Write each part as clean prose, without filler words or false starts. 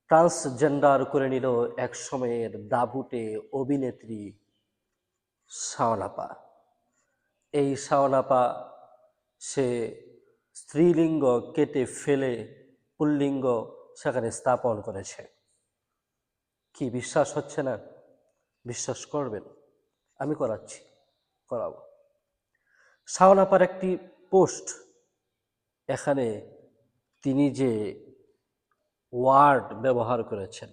Transgender করে নিল এক সময়ের দাপুটে অভিনেত্রী শাওন আপা। এই শাওন আপা সে স্ত্রীলিঙ্গ কেটে ফেলে পুল্লিঙ্গ সেখানে স্থাপন করেছে। কি বিশ্বাস হচ্ছে না? বিশ্বাস করবেন, আমি করাবো। শাওন আপার একটি পোস্ট, এখানে তিনি যে ওয়ার্ড ব্যবহার করেছেন,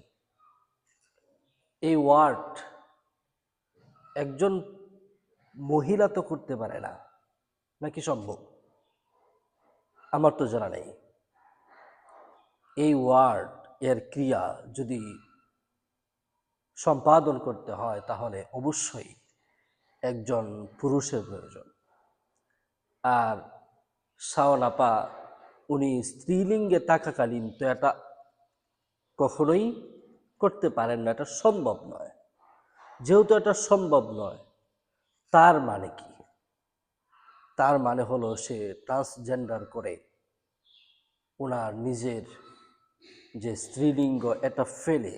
এই ওয়ার্ড একজন মহিলা তো করতে পারে না, নাকি সম্ভব? আমার তো জানা নেই। এই ওয়ার্ড এর ক্রিয়া যদি সম্পাদন করতে হয় তাহলে অবশ্যই একজন পুরুষের প্রয়োজন। আর শাওন আপা উনি স্ত্রীলিঙ্গে থাকাকালীন তো এটা কখনোই করতে পারেন না, এটা সম্ভব নয়। যেহেতু এটা সম্ভব নয়, তার মানে কি? তার মানে হলো সে ট্রান্সজেন্ডার করে ওনার নিজের যে স্ত্রীলিঙ্গ এটা ফেলে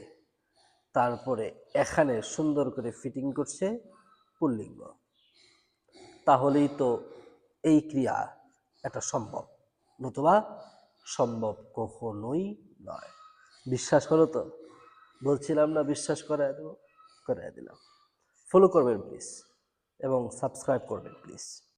তারপরে এখানে সুন্দর করে ফিটিং করছে পুল্লিঙ্গ। তাহলেই তো এই ক্রিয়া এটা সম্ভব, নতুবা সম্ভব কখনোই নয়। বিশ্বাস হলো তো? বলছিলাম না বিশ্বাস করায় দেবো, করায় দিলাম। ফলো করবেন প্লিজ এবং সাবস্ক্রাইব করবেন প্লিজ।